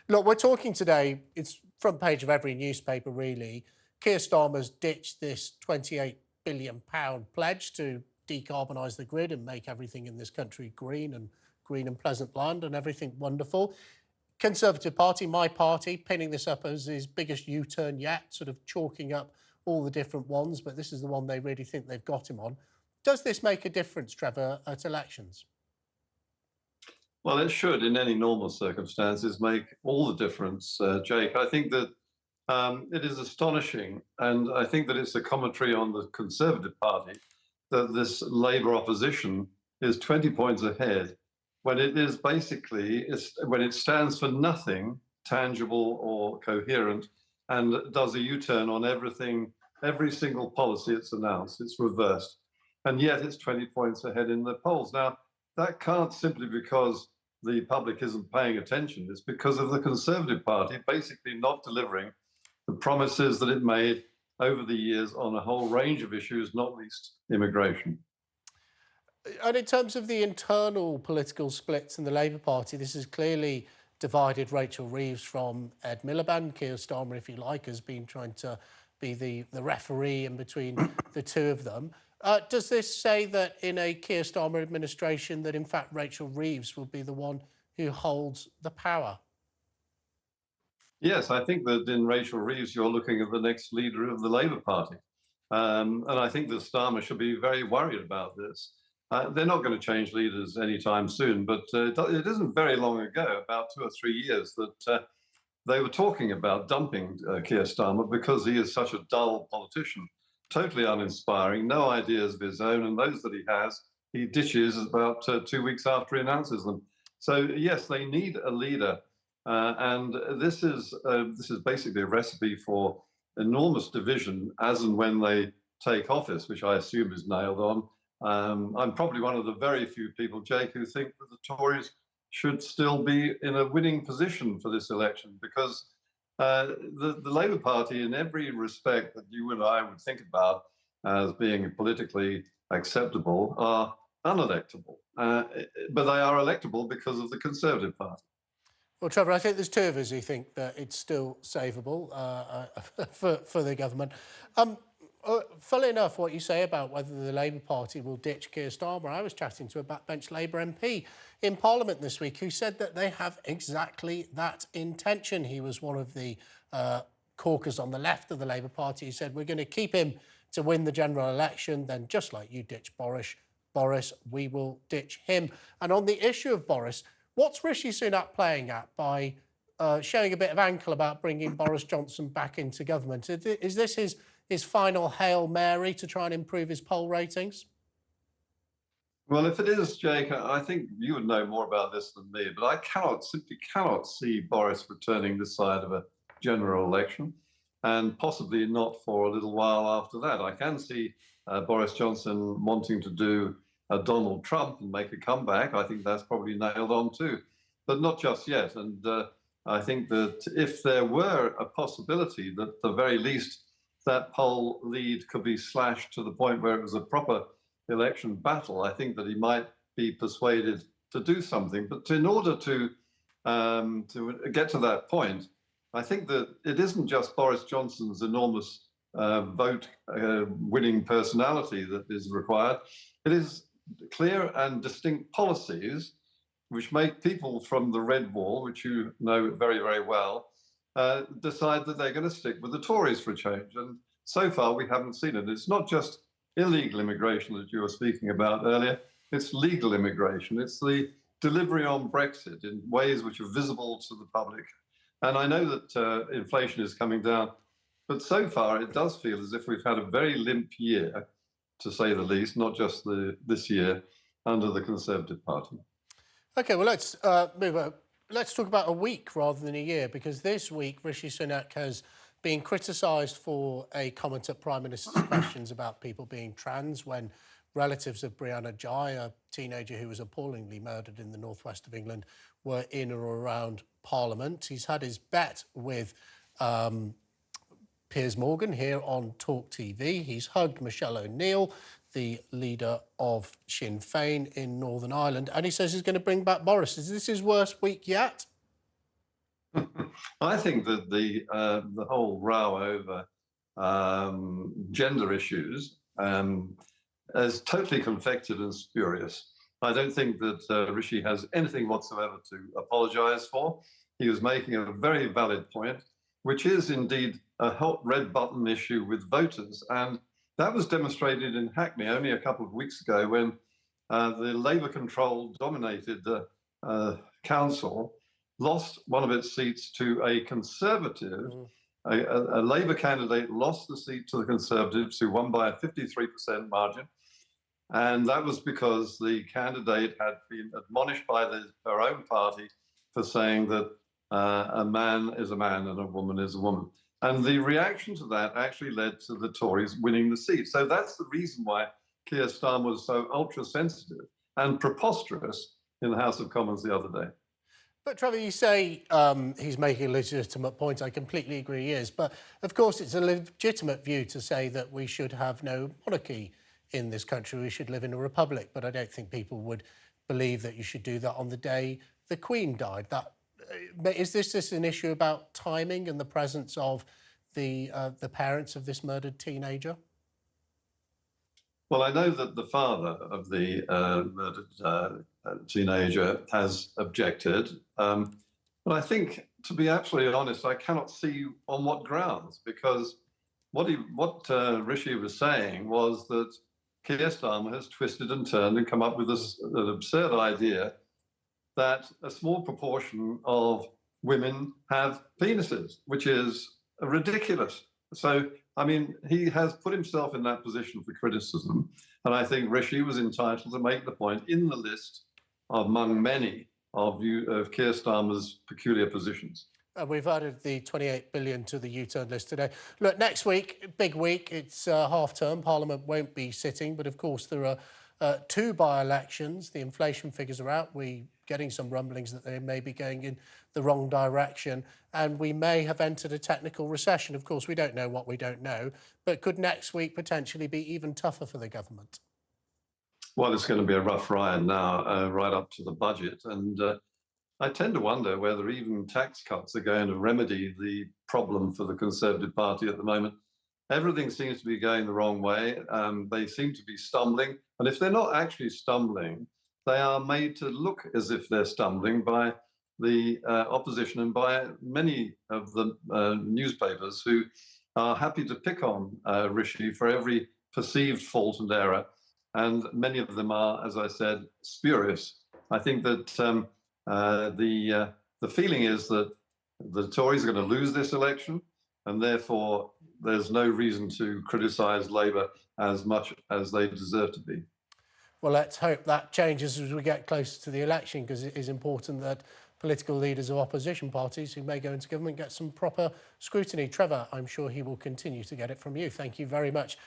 Look, we're talking today, it's front page of every newspaper, really. Keir Starmer's ditched this £28 billion pledge to decarbonise the grid and make everything in this country green and pleasant land and everything wonderful. Conservative Party, my party, pinning this up as his biggest U-turn yet, sort of chalking up all the different ones, but this is the one they really think they've got him on. Does this make a difference, Trevor, at elections? Well, it should, in any normal circumstances, make all the difference, Jake. I think that it is astonishing, and I think that it's a commentary on the Conservative Party that this Labour opposition is 20 points ahead when it is basically, when it stands for nothing tangible or coherent and does a U-turn on everything, every single policy it's announced, it's reversed. And yet it's 20 points ahead in the polls. Now, that can't simply because the public isn't paying attention. It's because of the Conservative Party basically not delivering the promises that it made over the years on a whole range of issues, not least immigration. And in terms of the internal political splits in the Labour Party, this has clearly divided Rachel Reeves from Ed Miliband. Keir Starmer, if you like, has been trying to be the referee in between the two of them. Does this say that in a Keir Starmer administration that, in fact, Rachel Reeves will be the one who holds the power? Yes, I think that in Rachel Reeves, you're looking at the next leader of the Labour Party. And I think that Starmer should be very worried about this. They're not going to change leaders anytime soon, but it isn't very long ago, about 2 or 3 years, that they were talking about dumping Keir Starmer because he is such a dull politician, totally uninspiring, no ideas of his own, and those that he has, he ditches about 2 weeks after he announces them. So yes, they need a leader, and this is basically a recipe for enormous division as and when they take office, which I assume is nailed on. I'm probably one of the very few people, Jake, who think that the Tories should still be in a winning position for this election because the Labour Party, in every respect that you and I would think about as being politically acceptable, are unelectable. But they are electable because of the Conservative Party. Well, Trevor, I think there's two of us who think that it's still savable for the government. Funnily enough, what you say about whether the Labour Party will ditch Keir Starmer, I was chatting to a backbench Labour MP in Parliament this week who said that they have exactly that intention. He was one of the caucus on the left of the Labour Party. He said, we're going to keep him to win the general election, then just like you ditch Boris, we will ditch him. And on the issue of Boris, what's Rishi Sunak playing at by showing a bit of ankle about bringing Boris Johnson back into government? Is this his final Hail Mary to try and improve his poll ratings? Well, if it is, Jake, I think you would know more about this than me, but I simply cannot see Boris returning this side of a general election, and possibly not for a little while after that. I can see Boris Johnson wanting to do a Donald Trump and make a comeback. I think that's probably nailed on too, but not just yet. And I think that if there were a possibility that at the very least that poll lead could be slashed to the point where it was a proper election battle, I think that he might be persuaded to do something. But in order to get to that point, I think that it isn't just Boris Johnson's enormous vote winning personality that is required. It is clear and distinct policies which make people from the red wall, which you know very, very well, decide that they're going to stick with the Tories for a change. And so far, we haven't seen it. It's not just illegal immigration that you were speaking about earlier. It's legal immigration. It's the delivery on Brexit in ways which are visible to the public. And I know that inflation is coming down, but so far it does feel as if we've had a very limp year, to say the least, not just this year, under the Conservative Party. OK, well, let's move on. Let's talk about a week rather than a year, because this week Rishi Sunak has been criticised for a comment at Prime Minister's questions about people being trans when relatives of Brianna Jai, a teenager who was appallingly murdered in the northwest of England, were in or around Parliament. He's had his bet with Piers Morgan here on talkTV. He's hugged Michelle O'Neill, the leader of Sinn Féin in Northern Ireland, and he says he's going to bring back Boris. Is this his worst week yet? I think that the whole row over gender issues is totally confected and spurious. I don't think that Rishi has anything whatsoever to apologise for. He was making a very valid point, which is indeed a hot red button issue with voters. And that was demonstrated in Hackney only a couple of weeks ago when the Labour-controlled dominated council lost one of its seats to a Conservative. A Labour candidate lost the seat to the Conservatives, who won by a 53% margin. And that was because the candidate had been admonished by her own party for saying that a man is a man and a woman is a woman. And the reaction to that actually led to the Tories winning the seat. So that's the reason why Keir Starmer was so ultra-sensitive and preposterous in the House of Commons the other day. But Trevor, you say he's making a legitimate point. I completely agree he is. But of course, it's a legitimate view to say that we should have no monarchy in this country. We should live in a republic. But I don't think people would believe that you should do that on the day the Queen died. Is this just an issue about timing and the presence of the parents of this murdered teenager? Well, I know that the father of the murdered teenager has objected. But I think, to be absolutely honest, I cannot see on what grounds, because what Rishi was saying was that Keir Starmer has twisted and turned and come up with an absurd idea that a small proportion of women have penises, which is ridiculous. So, I mean, he has put himself in that position for criticism. And I think Rishi was entitled to make the point in the list among many of Keir Starmer's peculiar positions. We've added the 28 billion to the U-turn list today. Look, next week, big week, it's half-term. Parliament won't be sitting, but of course there are 2 by-elections. The inflation figures are out. We're getting some rumblings that they may be going in the wrong direction, and we may have entered a technical recession. Of course, we don't know what we don't know, but could next week potentially be even tougher for the government? Well, it's going to be a rough ride now, right up to the budget. And I tend to wonder whether even tax cuts are going to remedy the problem for the Conservative Party at the moment. Everything seems to be going the wrong way. They seem to be stumbling. And if they're not actually stumbling, they are made to look as if they're stumbling by the opposition and by many of the newspapers, who are happy to pick on Rishi for every perceived fault and error. And many of them are, as I said, spurious. I think that the feeling is that the Tories are going to lose this election, and therefore there's no reason to criticise Labour as much as they deserve to be. Well, let's hope that changes as we get closer to the election, because it is important that political leaders of opposition parties who may go into government get some proper scrutiny. Trevor, I'm sure he will continue to get it from you. Thank you very much